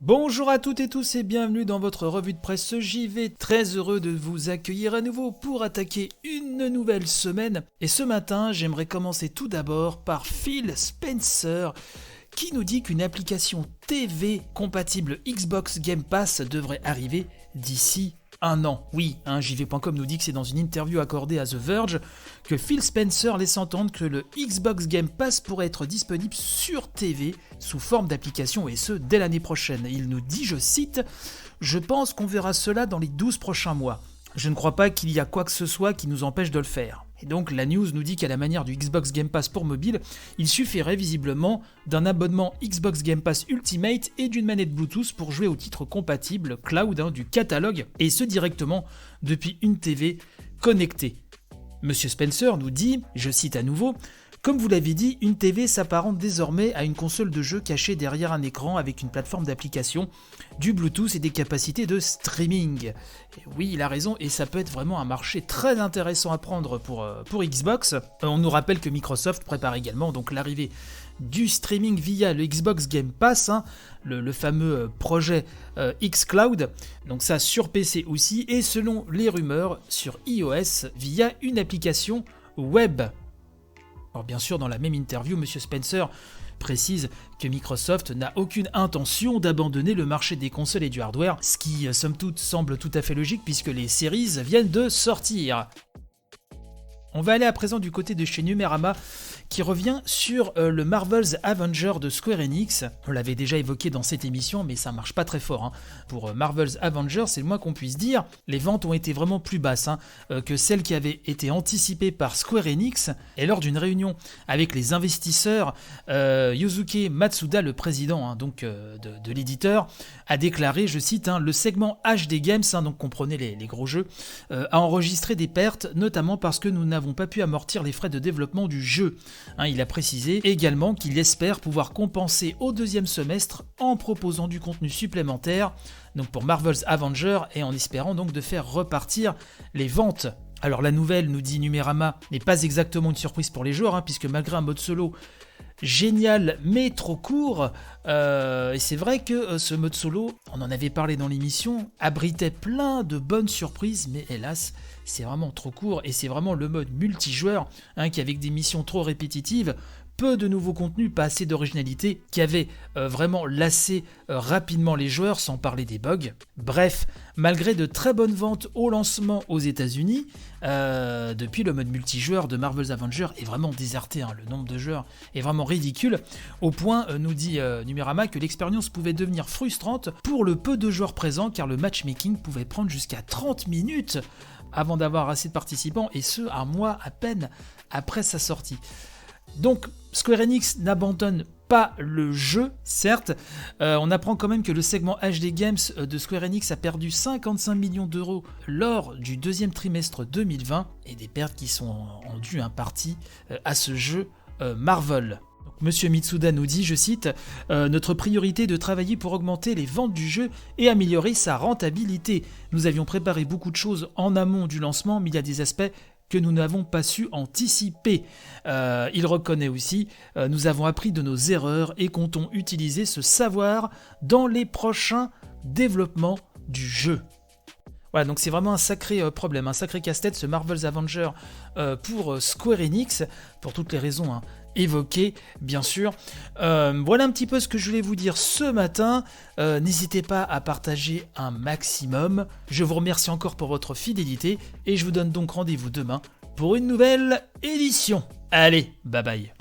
Bonjour à toutes et tous et bienvenue dans votre revue de presse JV. Très heureux de vous accueillir à nouveau pour attaquer une nouvelle semaine. Et ce matin, j'aimerais commencer tout d'abord par Phil Spencer qui nous dit qu'une application TV compatible Xbox Game Pass devrait arriver d'ici un an. Oui, JV.com nous dit que c'est dans une interview accordée à The Verge que Phil Spencer laisse entendre que le Xbox Game Pass pourrait être disponible sur TV sous forme d'application et ce dès l'année prochaine. Il nous dit, je cite, « Je pense qu'on verra cela dans les 12 prochains mois. Je ne crois pas qu'il y a quoi que ce soit qui nous empêche de le faire. » Et donc la news nous dit qu'à la manière du Xbox Game Pass pour mobile, il suffirait visiblement d'un abonnement Xbox Game Pass Ultimate et d'une manette Bluetooth pour jouer aux titres compatibles cloud du catalogue, et ce directement depuis une TV connectée. Monsieur Spencer nous dit, je cite à nouveau, « Comme vous l'avez dit, une TV s'apparente désormais à une console de jeu cachée derrière un écran avec une plateforme d'application, du Bluetooth et des capacités de streaming. » Et oui, il a raison, et ça peut être vraiment un marché très intéressant à prendre pour Xbox. On nous rappelle que Microsoft prépare également donc l'arrivée du streaming via le Xbox Game Pass, le fameux projet xCloud, donc ça sur PC aussi, et selon les rumeurs sur iOS via une application web. Alors bien sûr, dans la même interview, M. Spencer précise que Microsoft n'a aucune intention d'abandonner le marché des consoles et du hardware, ce qui, somme toute, semble tout à fait logique puisque les Series viennent de sortir. On va aller à présent du côté de chez Numérama, qui revient sur le Marvel's Avengers de Square Enix. On l'avait déjà évoqué dans cette émission, mais ça marche pas très fort. Pour Marvel's Avengers, c'est le moins qu'on puisse dire. Les ventes ont été vraiment plus basses que celles qui avaient été anticipées par Square Enix. Et lors d'une réunion avec les investisseurs, Yosuke Matsuda, le président de l'éditeur, a déclaré, je cite, le segment HD Games, donc comprenez les gros jeux, a enregistré des pertes, notamment parce que nous n'avons pas pu amortir les frais de développement du jeu. Il a précisé également qu'il espère pouvoir compenser au deuxième semestre en proposant du contenu supplémentaire donc pour Marvel's Avengers et en espérant donc de faire repartir les ventes. Alors la nouvelle, nous dit Numérama, n'est pas exactement une surprise pour les joueurs puisque malgré un mode solo génial mais trop court, et c'est vrai que ce mode solo, on en avait parlé dans l'émission, abritait plein de bonnes surprises, mais hélas c'est vraiment trop court et c'est vraiment le mode multijoueur qui avec des missions trop répétitives, peu de nouveaux contenus, pas assez d'originalité, qui avait vraiment lassé rapidement les joueurs, sans parler des bugs. Bref, malgré de très bonnes ventes au lancement aux États-Unis, depuis le mode multijoueur de Marvel's Avengers est vraiment déserté. Le nombre de joueurs est vraiment ridicule, au point, nous dit Numérama, que l'expérience pouvait devenir frustrante pour le peu de joueurs présents, car le matchmaking pouvait prendre jusqu'à 30 minutes avant d'avoir assez de participants, et ce, un mois à peine après sa sortie. Donc Square Enix n'abandonne pas le jeu, certes, on apprend quand même que le segment HD Games de Square Enix a perdu 55 millions d'euros lors du deuxième trimestre 2020, et des pertes qui sont en dues en partie à ce jeu Marvel. Monsieur Mitsuda nous dit, je cite, « Notre priorité est de travailler pour augmenter les ventes du jeu et améliorer sa rentabilité. Nous avions préparé beaucoup de choses en amont du lancement, mais il y a des aspects que nous n'avons pas su anticiper. » Il reconnaît aussi, nous avons appris de nos erreurs et comptons utiliser ce savoir dans les prochains développements du jeu. Voilà, donc c'est vraiment un sacré problème, un sacré casse-tête ce Marvel's Avengers pour Square Enix, pour toutes les raisons évoquées, bien sûr. Voilà un petit peu ce que je voulais vous dire ce matin. N'hésitez pas à partager un maximum. Je vous remercie encore pour votre fidélité et je vous donne donc rendez-vous demain pour une nouvelle édition. Allez, bye bye.